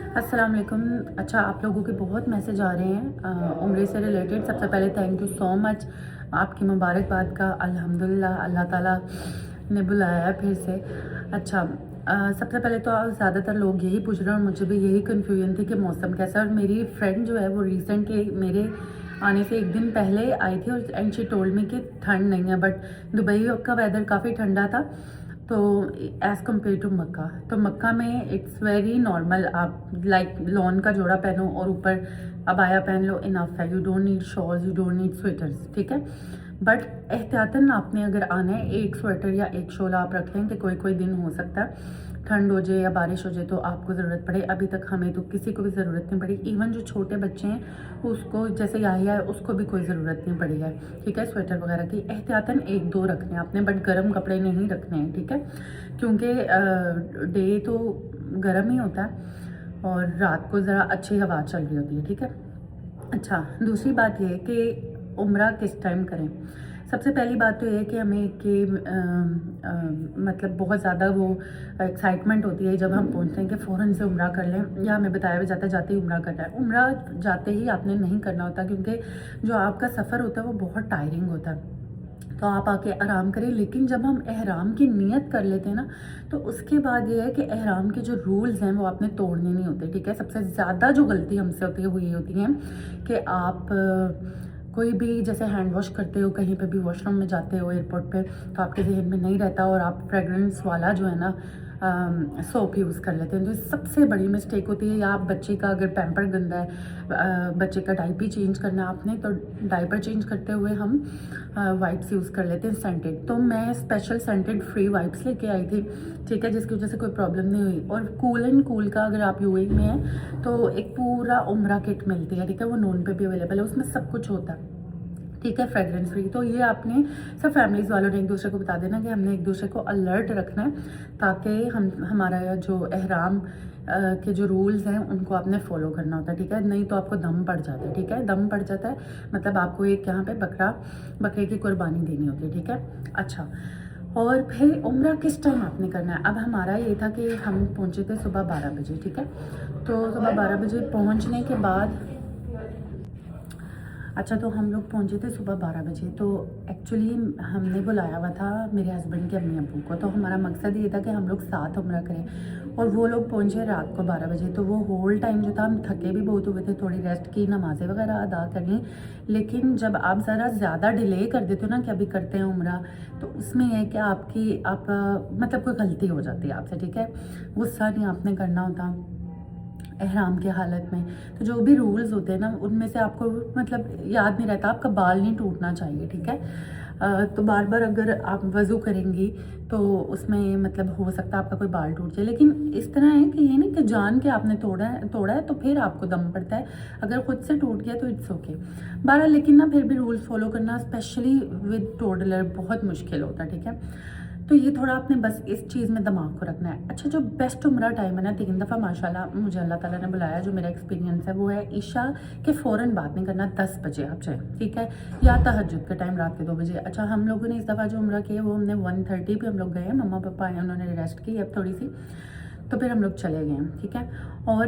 अस्सलाम वालेकुम। अच्छा, आप लोगों के बहुत मैसेज आ रहे हैं उम्रे से रिलेटेड। सबसे पहले थैंक यू सो मच, आपकी मुबारकबाद का अल्हम्दुलिल्लाह अल्लाह ताला ने बुलाया है फिर से। अच्छा, सबसे पहले तो ज़्यादातर लोग यही पूछ रहे हैं और मुझे भी यही कन्फ्यूजन थी कि मौसम कैसा है। और मेरी फ्रेंड जो है वो रिसेंटली मेरे आने से एक दिन पहले आई थी और एंड शी टोल्ड मी कि ठंड नहीं है, बट दुबई का वेदर काफ़ी ठंडा था तो एज़ कम्पेयर टू मक्का। तो मक्का में इट्स वेरी नॉर्मल, आप लाइक लॉन का जोड़ा पहनो और ऊपर अबाया पहन लो, इनफ है। You don't need shawls, you don't need sweaters, ठीक है। बट एहतियातन आपने अगर आना है, एक स्वेटर या एक शॉल आप रख लें कि कोई कोई दिन हो सकता है ठंड हो जाए या बारिश हो जाए तो आपको ज़रूरत पड़े। अभी तक हमें तो किसी को भी ज़रूरत नहीं पड़ी, इवन जो छोटे बच्चे हैं उसको, जैसे याहिया है, उसको भी कोई ज़रूरत नहीं पड़ी है, ठीक है। स्वेटर वगैरह की एहतियातन एक दो रखने हैं आपने, बट गर्म कपड़े नहीं रखने हैं, ठीक है, क्योंकि डे तो गर्म ही होता है और रात को ज़रा अच्छी हवा चल रही होती है, ठीक है। अच्छा, दूसरी बात ये है कि उम्रा किस टाइम करें। सबसे पहली बात तो ये है कि हमें कि मतलब बहुत ज़्यादा वो एक्साइटमेंट होती है जब हम पहुंचते हैं कि फ़ौरन से उम्रा कर लें, या हमें बताया भी जाता है जाते ही उम्रा करना है। उम्रा जाते ही आपने नहीं करना होता, क्योंकि जो आपका सफ़र होता है वो बहुत टायरिंग होता है, तो आप आके आराम करें। लेकिन जब हम एहराम की नियत कर लेते हैं ना, तो उसके बाद ये है कि एहराम के जो रूल्स हैं वो आपने तोड़ने नहीं होते, ठीक है। सबसे ज़्यादा जो गलती हमसे होती है वो ये होती है कि आप कोई भी जैसे हैंड वॉश करते हो, कहीं पे भी वॉशरूम में जाते हो एयरपोर्ट पे, तो आपके जहन में नहीं रहता और आप फ्रेगरेंस वाला जो है ना सोप यूज़ कर लेते हैं, तो सबसे बड़ी मिस्टेक होती है। या आप बच्चे का अगर पैम्पर गंदा है, बच्चे का डायपर चेंज करना आपने, तो डायपर चेंज करते हुए हम वाइप्स यूज़ कर लेते हैं सेंटेड। तो मैं स्पेशल सेंटेड फ्री वाइप्स लेके आई थी, ठीक है, जिसकी वजह से कोई प्रॉब्लम नहीं हुई। और कूल एंड कूल का अगर आप यूएई में हैं तो एक पूरा उम्रा किट मिलती है, ठीक है, वो नून पे भी अवेलेबल है, उसमें सब कुछ होता है, ठीक है, फ्रेगरेंस फ्री। तो ये आपने सब फैमिलीज़ वालों ने एक दूसरे को बता देना कि हमने एक दूसरे को अलर्ट रखना है, ताकि हम हमारा जो एहराम के जो रूल्स हैं उनको आपने फॉलो करना होता है, ठीक है। नहीं तो आपको दम पड़ जाता है, ठीक है, दम पड़ जाता है मतलब आपको एक यहाँ पे बकरे की कुर्बानी देनी होती है, ठीक है। अच्छा, और फिर उम्रा किस टाइम आपने करना है। अब हमारा ये था कि हम पहुँचे थे सुबह 12 बजे, ठीक है। तो सुबह 12 बजे पहुँचने के बाद, अच्छा, तो हम लोग पहुंचे थे सुबह 12 बजे। तो एक्चुअली हमने बुलाया हुआ था मेरे हस्बैंड के अम्मी अब्बू को, तो हमारा मकसद ये था कि हम लोग साथ उम्रा करें, और वो लोग पहुंचे रात को 12 बजे। तो वो होल टाइम जो था हम थके भी बहुत हुए थे, थोड़ी रेस्ट की, नमाज़ें वगैरह अदा कर ली। लेकिन जब आप ज़रा ज़्यादा डिले कर देते हो ना कि अभी करते हैं उम्रा, तो उसमें यह है कि आप मतलब कोई गलती हो जाती है आपसे, ठीक है। गुस्सा नहीं आपने करना होता एहराम की हालत में। तो जो भी रूल्स होते हैं ना उनमें से आपको मतलब याद नहीं रहता, आपका बाल नहीं टूटना चाहिए, ठीक है। तो बार बार अगर आप वज़ू करेंगी तो उसमें मतलब हो सकता है आपका कोई बाल टूट जाए। लेकिन इस तरह है कि ये नहीं कि जान के आपने तोड़ा है तो फिर आपको दम पड़ता है, अगर खुद से टूट गया तो इट्स ओके। बहरहाल लेकिन ना फिर भी रूल्स फॉलो करना स्पेशली विद टोडलर बहुत मुश्किल होता है, ठीक है। तो ये थोड़ा आपने बस इस चीज़ में दिमाग को रखना है। अच्छा, जो बेस्ट उम्रा टाइम है ना, 3 दफ़ा माशाल्लाह मुझे अल्लाह ताला ने बुलाया, जो मेरा एक्सपीरियंस है वो है ईशा के फ़ौरन बाद नहीं करना, 10 बजे आप जाएँ, ठीक है, या तहज्जुद का टाइम रात के 2 बजे। अच्छा, हम लोगों ने इस दफ़ा जो उम्रा किया वो हमने 1:30 पे हम लोग गए, मम्मा पापा आए, उन्होंने रेस्ट की अब थोड़ी सी, तो फिर हम लोग चले गए, ठीक है। और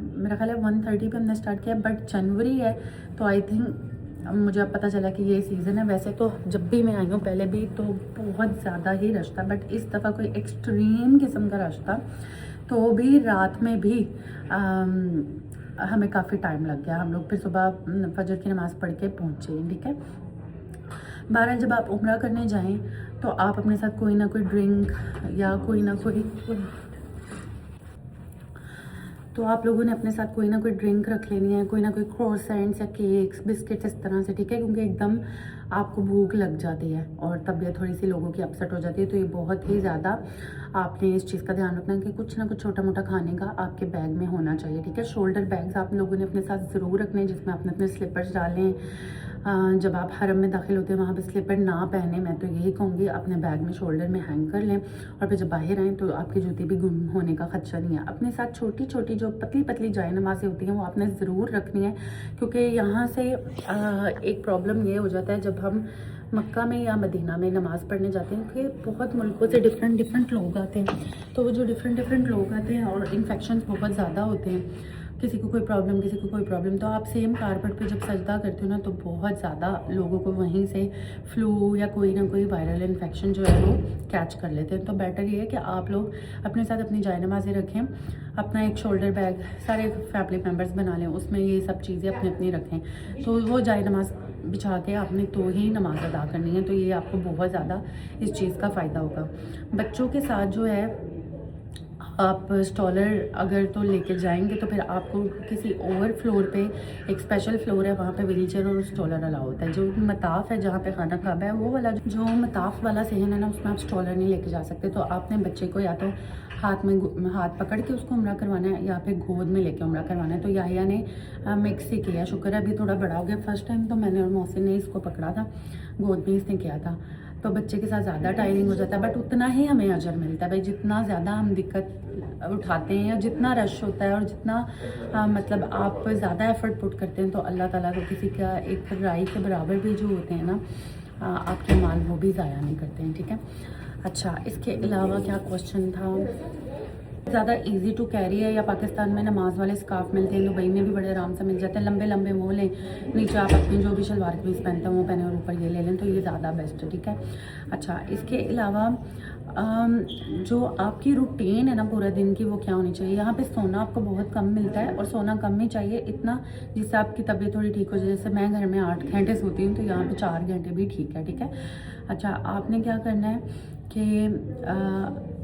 मेरा ख्याल है 1:30 पे हमने स्टार्ट किया, बट जनवरी है तो आई थिंक मुझे अब पता चला कि ये सीज़न है। वैसे तो जब भी मैं आई हूँ पहले भी तो बहुत ज़्यादा ही रश था, बट इस दफ़ा कोई एक्सट्रीम किस्म का रश था, तो भी रात में भी हमें काफ़ी टाइम लग गया। हम लोग फिर सुबह फजर की नमाज़ पढ़ के पहुँचे, ठीक है। बहरहाल जब आप उम्रा करने जाएं तो आप अपने साथ कोई ना कोई ड्रिंक या कोई ना कोई, तो आप लोगों ने अपने साथ कोई ना कोई ड्रिंक रख लेनी है, कोई ना कोई क्रोसेंट्स या केक्स बिस्किट्स इस तरह से, ठीक है, क्योंकि एकदम आपको भूख लग जाती है और तबीयत थोड़ी सी लोगों की अपसेट हो जाती है। तो ये बहुत ही ज़्यादा आपने इस चीज़ का ध्यान रखना है कि कुछ ना कुछ छोटा मोटा खाने का आपके बैग में होना चाहिए, ठीक है। शोल्डर बैग्स आप लोगों ने अपने साथ ज़रूर रखने हैं, जिसमें आपने अपने स्लीपर्स डालें, जब आप हरम में दाखिल होते हैं वहाँ पे स्लीपर ना पहने। मैं तो यही कहूँगी अपने बैग में शोल्डर में हैंग कर लें, और फिर जब बाहर आएँ तो आपकी जूती भी गुम होने का खदशा नहीं है। अपने साथ छोटी छोटी जो पतली पतली जाए नमाज़ें होती हैं वो आपने ज़रूर रखनी है, क्योंकि यहाँ से एक प्रॉब्लम ये हो जाता है जब हम मक्का में या मदीना में नमाज़ पढ़ने जाते हैं कि बहुत मुल्कों से डिफरेंट लोग आते हैं। तो वो जो डिफरेंट लोग आते हैं और इन्फेक्शंस बहुत ज़्यादा होते हैं, किसी को कोई प्रॉब्लम किसी को कोई प्रॉब्लम। तो आप सेम कारपेट पे जब सजदा करते हो ना तो बहुत ज़्यादा लोगों को वहीं से फ्लू या कोई ना कोई वायरल इन्फेक्शन जो है वो कैच कर लेते हैं। तो बेटर ये है कि आप लोग अपने साथ अपनी जाए नमाज़ें रखें, अपना एक शोल्डर बैग सारे फैमिली मेम्बर्स बना लें, उसमें ये सब चीज़ें अपनी अपनी रखें। तो वो जाए नमाज़ बिछा के आपने तो ही नमाज़ अदा करनी है। तो ये आपको बहुत ज़्यादा इस चीज़ का फ़ायदा होगा। बच्चों के साथ जो है आप स्टॉलर अगर तो लेके जाएंगे तो फिर आपको किसी और फ्लोर पे, एक स्पेशल फ्लोर है वहाँ पे व्हीलचेयर और स्टॉलर अलाउ होता है। जो मताफ़ है जहाँ पे खाना काबा है वो वाला जो मताफ़ वाला सहन है ना, उसमें आप स्टॉलर नहीं लेके जा सकते। तो आपने बच्चे को या तो हाथ पकड़ के उसको उम्रा करवाना है या फिर गोद में लेके उम्रा करवाना है। तो याहिया ने मिक्स ही किया, शुक्र है अभी थोड़ा बड़ा हो गया। फर्स्ट टाइम तो मैंने और मोहसिन ने इसको पकड़ा था, गोद में इसने किया था। तो बच्चे के साथ ज़्यादा टायरिंग हो जाता है, बट उतना ही हमें अजर मिलता है भाई। जितना ज़्यादा हम दिक्कत उठाते हैं या जितना रश होता है और जितना मतलब आप ज़्यादा एफर्ट पुट करते हैं, तो अल्लाह ताला को किसी का एक राई के बराबर भी जो होते हैं ना आपके माल, वो भी ज़ाया नहीं करते हैं। ठीक है। अच्छा, इसके अलावा क्या क्वेश्चन था? ज़्यादा इजी टू कैरी है या पाकिस्तान में नमाज वाले स्काफ मिलते हैं, दुबई में भी बड़े आराम से मिल जाते हैं। लंबे लंबे वो लें, नीचे आप अपनी जो भी शलवार कमीज पहनते हैं वो पहने और ऊपर ये ले लें, तो ये ज़्यादा बेस्ट है। ठीक है। अच्छा, इसके अलावा जो आपकी रूटीन है ना पूरा दिन की, वो क्या होनी चाहिए? यहाँ पे सोना आपको बहुत कम मिलता है और सोना कम ही चाहिए, इतना जिससे आपकी तबीयत थोड़ी ठीक हो जाए। जैसे मैं घर में 8 घंटे सोती हूँ तो यहाँ पे 4 घंटे भी ठीक है। ठीक है। अच्छा, आपने क्या करना है कि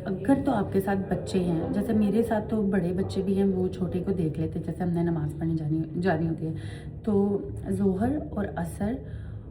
अगर तो आपके साथ बच्चे हैं, जैसे मेरे साथ तो बड़े बच्चे भी हैं, वो छोटे को देख लेते हैं। जैसे हमने नमाज़ पढ़ने जानी होती है तो ज़ोहर और असर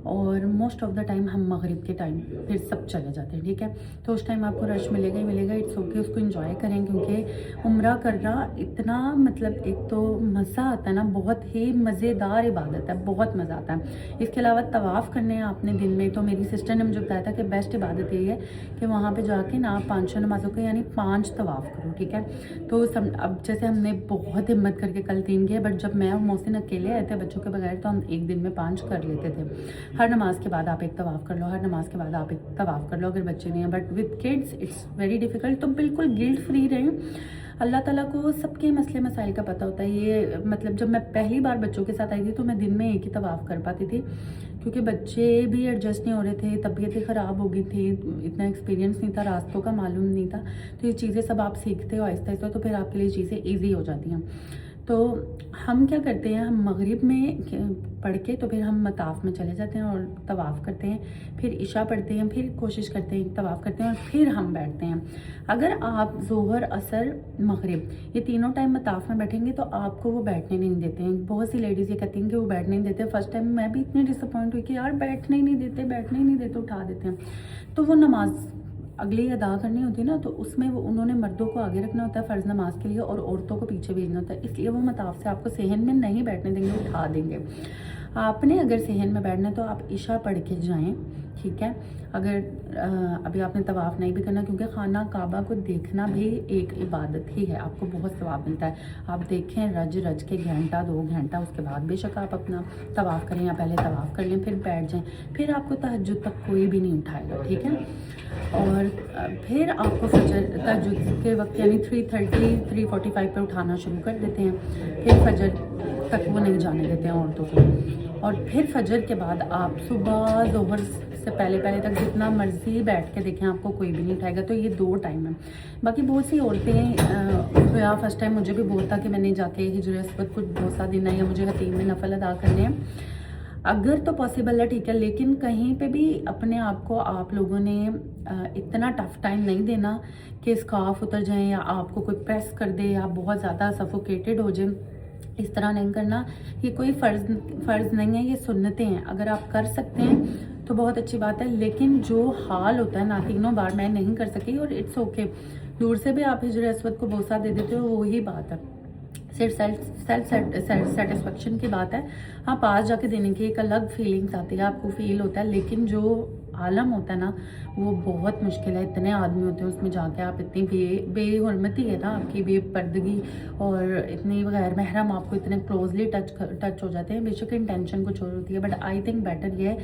और मोस्ट ऑफ द टाइम हम मगरिब के टाइम फिर सब चले जाते हैं। ठीक है। तो उस टाइम आपको रश मिलेगा ही मिलेगा। इट्स ओके, उसको एंजॉय करें, क्योंकि उम्रा करना इतना मतलब एक तो मज़ा आता है ना, बहुत ही मज़ेदार इबादत है, बहुत मज़ा आता है। इसके अलावा तवाफ़ करने हैं आपने दिन में, तो मेरी सिस्टर ने मुझे बताया था कि बेस्ट इबादत यही है कि वहाँ पर जाके ना आप 5 नमाज़ों के यानी 5 तवाफ़ करो। ठीक है। तो अब जैसे हमने बहुत हिम्मत करके कल 3 किए, बट जब मैं और मोहसिन अकेले आए थे बच्चों के बगैर, तो हम एक दिन में 5 कर लेते थे। हर नमाज के बाद आप एक तवाफ़ कर लो, हर नमाज के बाद आप एक तवाफ़ कर लो अगर बच्चे नहीं हैं। But with kids it's very difficult. तो बिल्कुल गिल्ट फ्री रहें। अल्लाह ताला को सबके मसले मसाइल का पता होता है। ये मतलब जब मैं पहली बार बच्चों के साथ आई थी तो मैं दिन में एक ही तवाफ़ कर पाती थी, क्योंकि बच्चे भी एडजस्ट नहीं हो रहे थे, तबीयतें ख़राब हो गई थी, इतना एक्सपीरियंस नहीं था, रास्तों का मालूम नहीं था। तो ये चीज़ें सब आप सीखते हो आहिस्ता आहिस्ता, तो फिर आपके लिए चीज़ें ईजी हो जाती हैं। तो हम क्या करते हैं, हम मगरिब में पढ़ के तो फिर हम मताफ़ में चले जाते हैं और तवाफ़ करते हैं, फिर इशा पढ़ते हैं, फिर कोशिश करते हैं तवाफ़ करते हैं और फिर हम बैठते हैं। अगर आप ज़ोहर, असर, मगरिब ये तीनों टाइम मताफ़ में बैठेंगे तो आपको वो बैठने नहीं देते हैं। बहुत सी लेडीज़ ये कहती हैं कि वो बैठने नहीं देते। फर्स्ट टाइम मैं भी इतनी डिसअपॉइंट हुई कि यार बैठने ही नहीं देते, उठा देते हैं। तो वो नमाज अगली अदा करनी होती है ना, तो उसमें वो उन्होंने मर्दों को आगे रखना होता है फ़र्ज़ नमाज के लिए और औरतों को पीछे भेजना होता है, इसलिए वो मताफ़ से आपको सहन में नहीं बैठने देंगे, उठा देंगे। आपने अगर सहन में बैठना है तो आप इशा पढ़ के जाएँ। ठीक है। अगर अभी आपने तवाफ़ नहीं भी करना, क्योंकि खाना काबा को देखना भी एक इबादत ही है, आपको बहुत सवाब मिलता है। आप देखें रज के घंटा 2 घंटा, उसके बाद बेशक आप अपना तवाफ़ करें या पहले तवाफ़ कर लें, फिर बैठ जाएं, फिर आपको तहज्जुद तक कोई भी नहीं उठाएगा। ठीक है। और फिर आपको फजर तहज्जुद के वक्त यानी 3:30 3:45 पर उठाना शुरू कर देते हैं, फिर फजर तक वो नहीं जाने देते हैं औरतों को। और फिर फजर के बाद आप सुबह ज़ोहर से पहले तक जितना मर्ज़ी बैठ के देखें, आपको कोई भी नहीं उठाएगा। तो ये 2 टाइम है। बाकी बहुत सी औरतें या फर्स्ट टाइम मुझे भी बहुत था कि मैंने जाके हिजर अस्वद कुछ बहुत सा दिन है या मुझे हतीम में नफल अदा करने हैं, अगर तो पॉसिबल है ठीक है, लेकिन कहीं पे भी अपने आप को आप लोगों ने इतना टफ टाइम नहीं देना कि स्कार्फ उतर जाए या आपको कोई प्रेस कर दे या बहुत ज़्यादा सफोकेटेड हो जाए। इस तरह नहीं करना। ये कोई फ़र्ज़ नहीं है, ये सुन्नतें हैं। अगर आप कर सकते हैं तो बहुत अच्छी बात है, लेकिन जो हाल होता है ना, 3 बार मैं नहीं कर सकी और इट्स ओके। दूर से भी आप हिजर अस्वद को बोसा दे देते हो, वही बात है। सिर्फ सेल्फ सेटिस्फेक्शन की बात है। हाँ, पास जाके देने की एक अलग फीलिंग्स आती है, आपको फील होता है, लेकिन जो आलम होता है ना वो बहुत मुश्किल है। इतने आदमी होते हैं उसमें जाके आप इतनी बेहुरमती है ना आपकी, बेपर्दगी और इतनी गैर महरम आपको इतने क्लोजली टच हो जाते हैं। बेशक इंटेंशन कुछ और होती है, बट आई थिंक बेटर ये है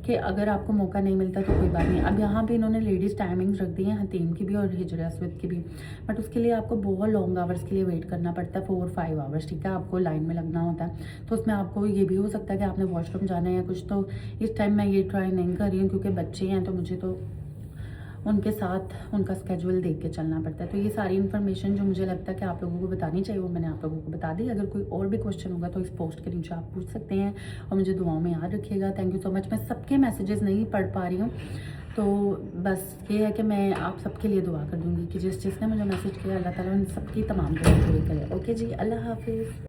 कि अगर आपको मौका नहीं मिलता तो कोई बात नहीं। अब यहाँ पे इन्होंने लेडीज़ टाइमिंग्स रख दी हैं, हतीम की भी और हिजर अस्वद की भी, बट उसके लिए आपको बहुत लॉन्ग आवर्स के लिए वेट करना पड़ता है, 4-5 आवर्स, ठीक है। आपको लाइन में लगना होता है, तो उसमें आपको ये भी हो सकता है कि आपने वॉशरूम जाना है या कुछ। तो इस टाइम मैं ये ट्राई नहीं कर रही हूँ क्योंकि बच्चे हैं, तो मुझे तो उनके साथ उनका स्केड्यूल देख के चलना पड़ता है। तो ये सारी इन्फॉर्मेशन जो मुझे लगता है कि आप लोगों को बतानी चाहिए वो मैंने आप लोगों को बता दी। अगर कोई और भी क्वेश्चन होगा तो इस पोस्ट के नीचे आप पूछ सकते हैं और मुझे दुआओं में याद रखिएगा। Thank you so much. मैं सबके मैसेजेस नहीं पढ़ पा रही हूँ, तो बस ये है कि मैं आप सबके लिए दुआ कर दूँगी कि जिसने मुझे मैसेज किया, अल्लाह ताला उन सबकी तमाम दुआ पूरी करे। ओके जी, अल्लाह हाफिज़।